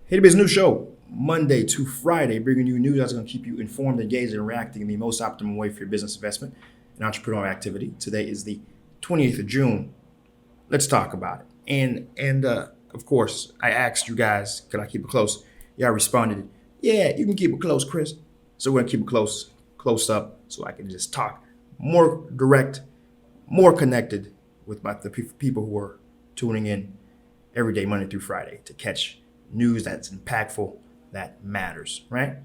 Haiti Biz News Show, Monday to Friday, bringing you news that's going to keep you informed, engaged, and reacting in the most optimal way for your business investment and entrepreneurial activity. Today is the 28th of June. Let's talk about it. And of course, I asked you guys, could I keep it close? Y'all responded, yeah, you can keep it close, Chris. So we're going to keep it close up so I can just talk more direct, more connected with the people who are tuning in every day, Monday through Friday, to catch news that's impactful, that matters, right?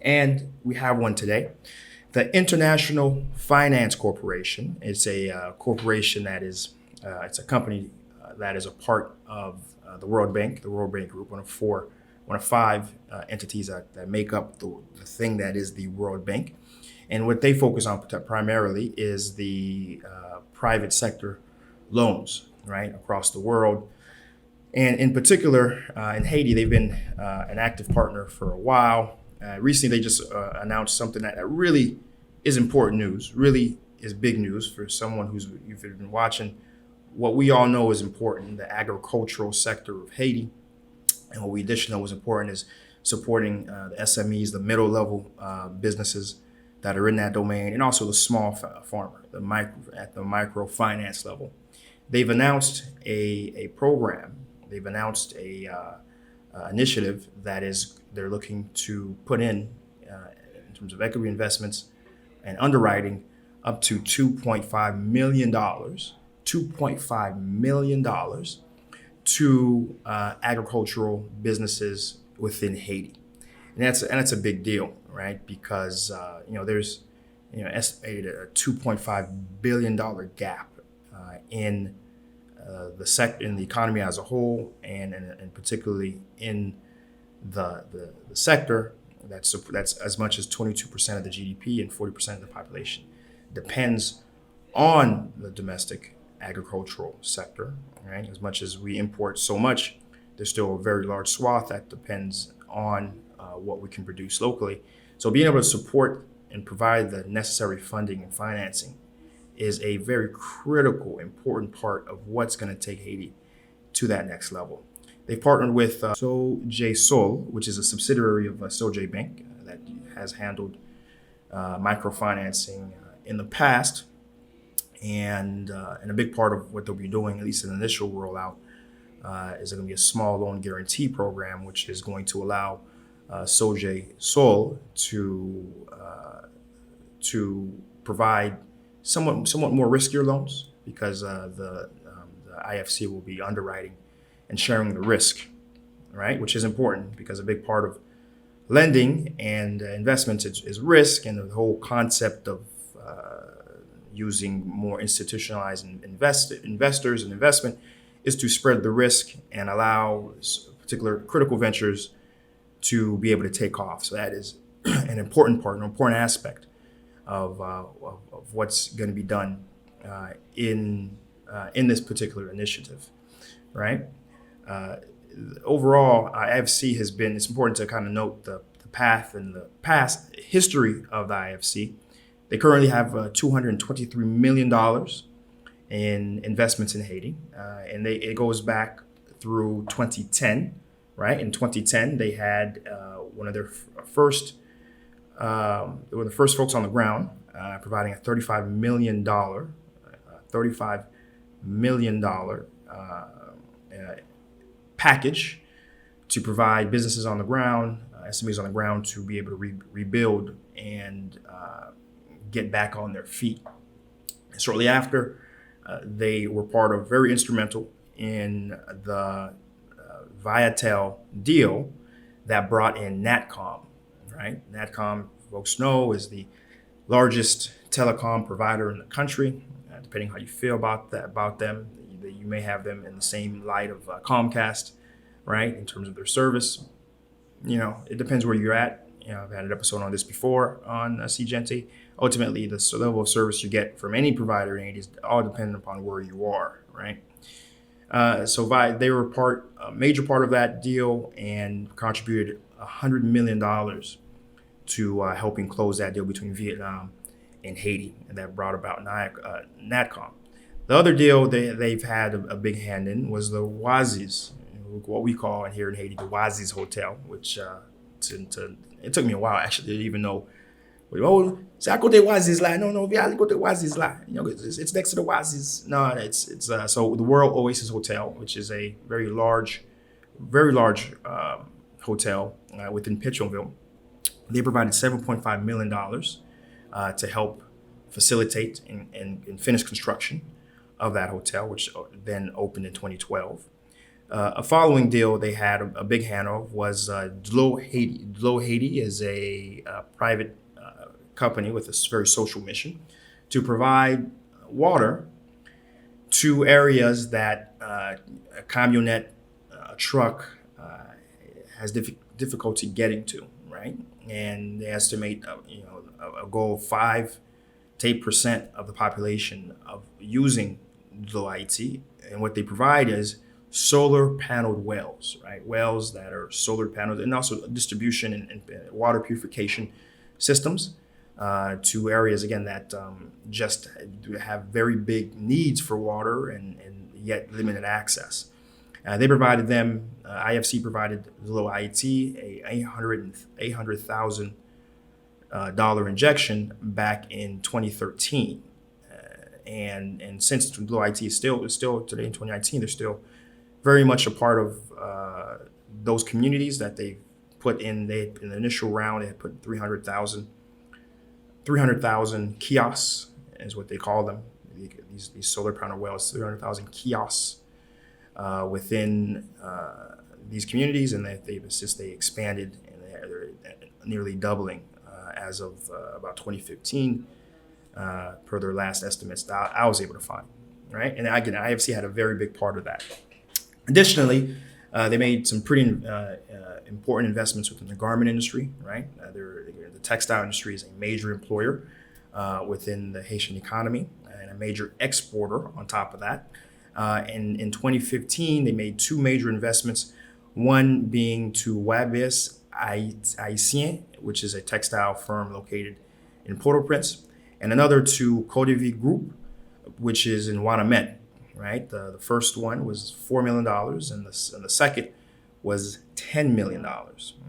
And we have one today. The International Finance Corporation. It's a corporation that is, it's a company that is a part of the World Bank Group, one of five entities that make up the thing that is the World Bank. And what they focus on primarily is the private sector loans, right, across the world. And in particular, in Haiti, they've been an active partner for a while. Recently, they just announced something that really is important news, really is big news for someone you've been watching. What we all know is important, the agricultural sector of Haiti. And what we additionally know is important is supporting the SMEs, the middle level businesses that are in that domain, and also the small farmer, at the microfinance level. They've announced a program. They've announced a initiative that they're looking to put in terms of equity investments and underwriting up to $2.5 million to agricultural businesses within Haiti. And that's a big deal, right? Because there's estimated a $2.5 billion gap in in the economy as a whole, and particularly in the sector that's as much as 22% of the GDP and 40% of the population depends on the domestic agricultural sector. Right, as much as we import so much, there's still a very large swath that depends on what we can produce locally. So being able to support and provide the necessary funding and financing is a very critical, important part of what's going to take Haiti to that next level. They've partnered with Seejeanty, which is a subsidiary of Seejeanty Bank that has handled microfinancing in the past. And a big part of what they'll be doing, at least in the initial rollout, is going to be a small loan guarantee program, which is going to allow Seejeanty to provide somewhat more riskier loans, because the IFC will be underwriting and sharing the risk, right? Which is important, because a big part of lending and investments is risk, and the whole concept of using more institutionalized investors and investment is to spread the risk and allow particular critical ventures to be able to take off. So that is an important part, an important aspect of what's going to be done in this particular initiative, right? Overall, IFC it's important to kind of note the path and the past history of the IFC. They currently have $223 million in investments in Haiti, and it goes back through 2010, right? In 2010, they had one of their first, they were the first folks on the ground, providing a $35 million package to provide businesses on the ground, SMEs on the ground, to be able to rebuild and get back on their feet. And shortly after, they were very instrumental in the Viatel deal that brought in Natcom, right? Natcom, folks know, is the largest telecom provider in the country. Depending how you feel about them, you may have them in the same light of Comcast, right? In terms of their service, it depends where you're at. I've had an episode on this before on Seejeanty. Ultimately, the level of service you get from any provider in Haiti is all dependent upon where you are, right? So they were a major part of that deal and contributed $100 million to helping close that deal between Vietnam and Haiti, and that brought about Natcom. The other deal they've had a big hand in was the Oasis what we call in here in Haiti the Oasis Hotel, which it took me a while actually to even know. Oh, c'est à côté Oasis là. No, viens à côté Oasis là. It's next to the Oasis. No, it's so the World Oasis Hotel, which is a very large hotel within Petronville. They provided $7.5 million to help facilitate and finish construction of that hotel, which then opened in 2012. A following deal they had a big hand of was Dlo Haiti. Dlo Haiti is a private company with a very social mission to provide water to areas that a camionette, a truck has difficulty getting to, right? And they estimate, a goal of 5 to 8% of the population of using Dlo Haiti, and what they provide is solar paneled wells, right? Wells that are solar paneled, and also distribution and water purification systems to areas again that just have very big needs for water and yet limited access. They provided them. IFC provided Dlo Haiti a $800,000 injection back in 2013, and since Dlo Haiti is still today in 2019, they're still very much a part of those communities that they put in. In the initial round, they had put 300,000 kiosks is what they call them. These solar panel wells, 300,000 kiosks within these communities, and they expanded, and they're nearly doubling as of about 2015, per their last estimates that I was able to find. Right, and again, IFC had a very big part of that. Additionally, they made some pretty important investments within the garment industry. Right, the textile industry is a major employer within the Haitian economy and a major exporter on top of that. And in 2015, they made 2 major investments, one being to Wabis Haitian, which is a textile firm located in Port-au-Prince, and another to Codivi Group, which is in Wanamet. Right, the first one was $4 million, and the second was $10 million.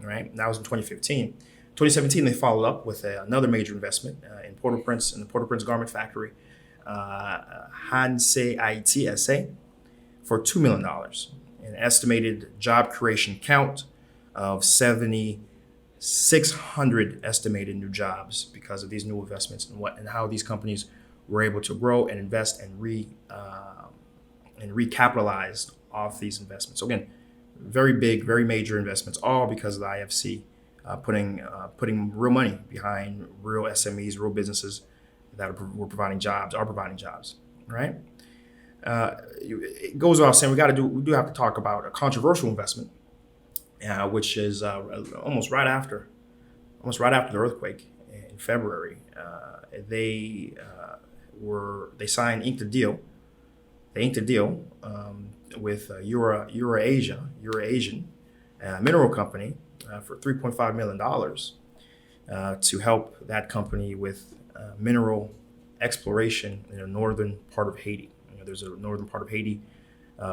Right, and that was in 2015. 2017, they followed up with another major investment in Port-au-Prince, in the Port-au-Prince garment factory, Hanse Haiti SA, for $2 million. An estimated job creation count of 7,600 estimated new jobs because of these new investments and how these companies were able to grow and invest and recapitalize off these investments. So again, very big, very major investments, all because of the IFC putting real money behind real SMEs, real businesses that are providing jobs, right? It goes without saying we do have to talk about a controversial investment, which is almost right after the earthquake in February. They inked a deal with Eurasian mineral company for $3.5 million to help that company with mineral exploration in the northern part of Haiti. There's a northern part of Haiti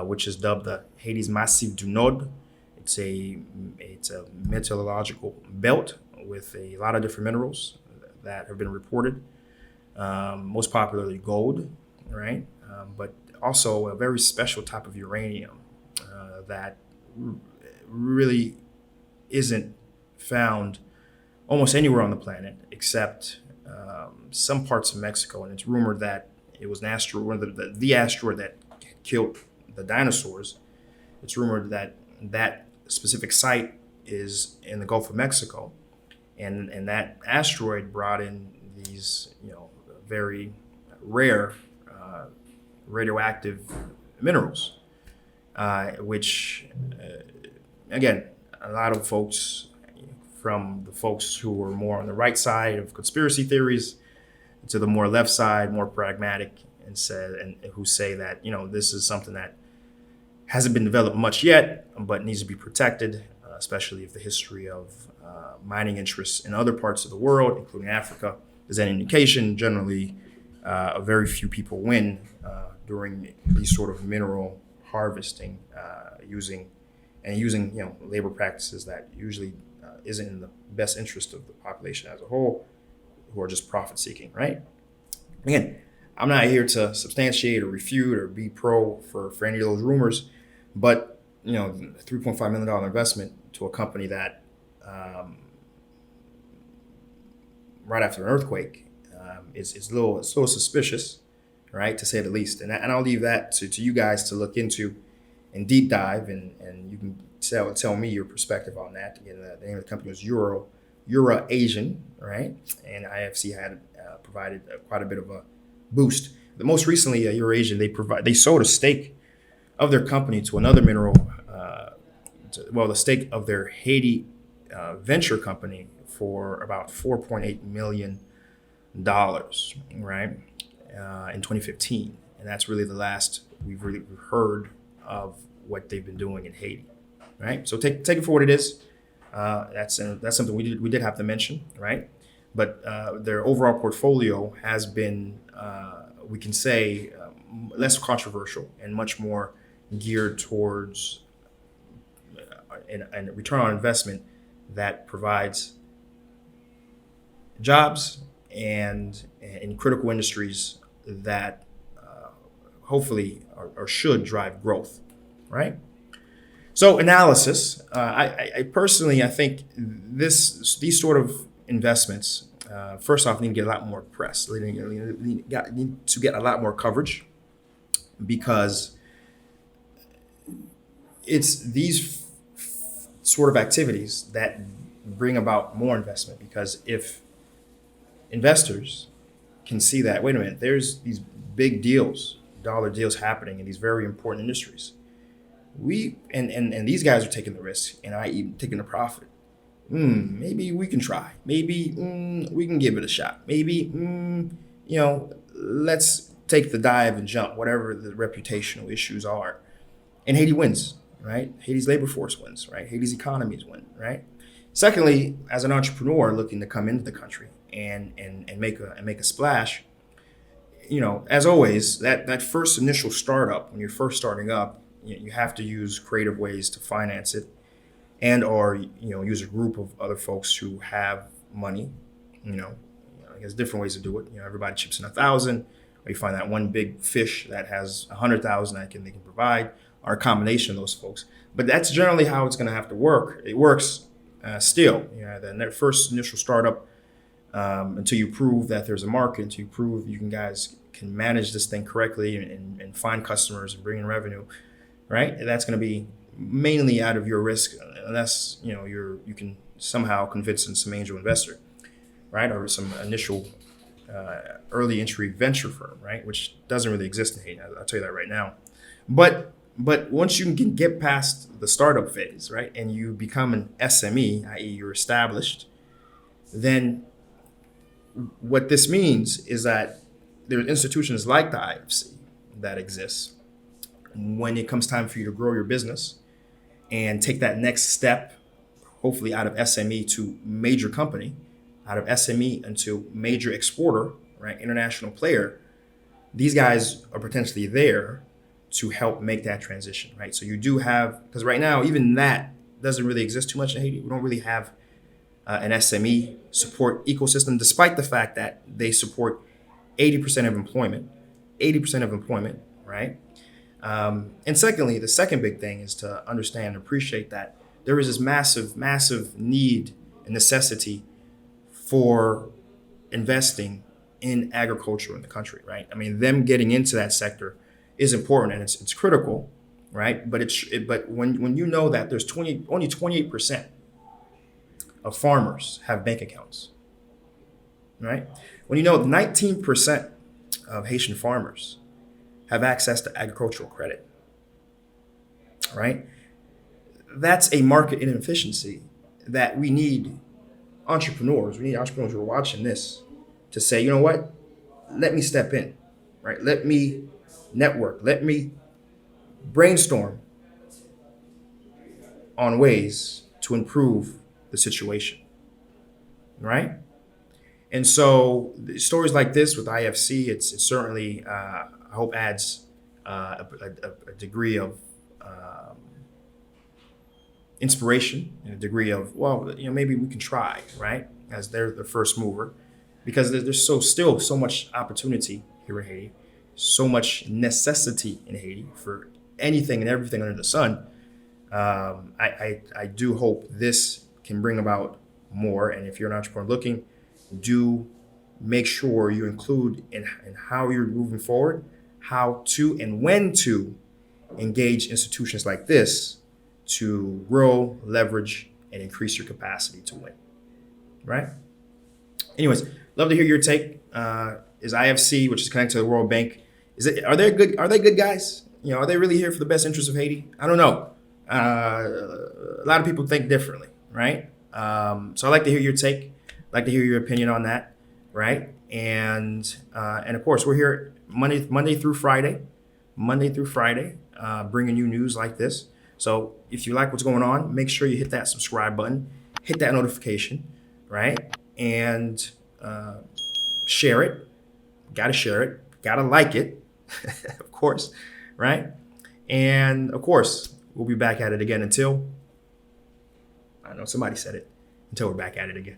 which is dubbed the Haiti's Massif du Nord. It's a metallurgical belt with a lot of different minerals that have been reported. Most popularly gold, right? But also a very special type of uranium that really isn't found almost anywhere on the planet except some parts of Mexico. And it's rumored that it was an asteroid, one of the asteroid that killed the dinosaurs. It's rumored that that specific site is in the Gulf of Mexico, and that asteroid brought in these, very rare radioactive minerals, which, again, a lot of folks, from the folks who were more on the right side of conspiracy theories to the more left side, more pragmatic, and who say that this is something that hasn't been developed much yet, but needs to be protected, especially if the history of mining interests in other parts of the world, including Africa, is an indication. Generally, very few people win during these sort of mineral harvesting using and using labor practices that usually isn't in the best interest of the population as a whole, who are just profit seeking, right? Again, I'm not here to substantiate or refute or be pro for any of those rumors, but $3.5 million investment to a company that right after an earthquake is a little suspicious, right, to say the least. And I'll leave that to you guys to look into and deep dive, and you can tell me your perspective on that. Again, the name of the company was Euro Asian, right? And IFC had provided quite a bit of a boost. But most recently, Eurasian, they sold a stake of their company to another mineral, the stake of their Haiti venture company for about $4.8 million, right, in 2015. And that's really the last we've really heard of what they've been doing in Haiti, right? So take it for what it is. That's something we did have to mention, right? But their overall portfolio has been, we can say, less controversial and much more geared towards a return on investment that provides jobs and in critical industries that hopefully or should drive growth, right? So analysis, I personally, I think these sort of investments, first off, need to get a lot more press. They need to get a lot more coverage, because it's these sort of activities that bring about more investment. Because if investors can see that, wait a minute, there's these big deals, dollar deals happening in these very important industries. And these guys are taking the risk, and i.e. taking the profit. Maybe we can try. Maybe we can give it a shot. Maybe let's take the dive and jump, whatever the reputational issues are. And Haiti wins, right? Haiti's labor force wins, right? Haiti's economies win, right? Secondly, as an entrepreneur looking to come into the country and make a splash, as always, that first initial startup, when you're first starting up, you have to use creative ways to finance it, and or use a group of other folks who have money. There's different ways to do it. Everybody chips in 1,000, or you find that one big fish that has 100,000 they can provide, or a combination of those folks. But that's generally how it's going to have to work. It works still. The first initial startup, until you prove that there's a market, until you prove you guys can manage this thing correctly and find customers and bring in revenue, right? That's going to be mainly out of your risk, unless you can somehow convince some angel investor, right, or some initial early entry venture firm, right, which doesn't really exist in Haiti. I'll tell you that right now. But once you can get past the startup phase, right, and you become an SME, i.e. you're established, then what this means is that there are institutions like the IFC that exist when it comes time for you to grow your business and take that next step, hopefully out of SME to major company, out of SME into major exporter, right, international player. These guys are potentially there to help make that transition, right? So you do have, because right now, even that doesn't really exist too much in Haiti. We don't really have an SME support ecosystem, despite the fact that they support 80% of employment, right? And secondly, the second big thing is to understand and appreciate that there is this massive need and necessity for investing in agriculture in the country, right? I mean, them getting into that sector is important, and it's critical, right? But but when you know that there's only 28% of farmers have bank accounts, right? When you know 19% of Haitian farmers have access to agricultural credit, right? That's a market inefficiency that we need entrepreneurs. We need entrepreneurs who are watching this to say, you know what? Let me step in, right? Let me network. Let me brainstorm on ways to improve the situation, right? And so stories like this with IFC, it's certainly, I hope, adds a degree of inspiration and a degree of, well, maybe we can try, right? As they're the first mover, because there's still so much opportunity here in Haiti, so much necessity in Haiti for anything and everything under the sun. I do hope this can bring about more. And if you're an entrepreneur looking, do make sure you include in how you're moving forward, how to and when to engage institutions like this to grow, leverage, and increase your capacity to win. Right? Anyways, love to hear your take. Is IFC, which is connected to the World Bank, are they good guys? Are they really here for the best interest of Haiti? I don't know. A lot of people think differently, right? So I'd like to hear your take. I'd like to hear your opinion on that, right? And of course, we're here Monday through Friday, bringing you news like this. So if you like what's going on, make sure you hit that subscribe button, hit that notification, right? And share it. Got to share it. Got to like it, of course, right? And of course, we'll be back at it again until, I don't know, somebody said it, until we're back at it again.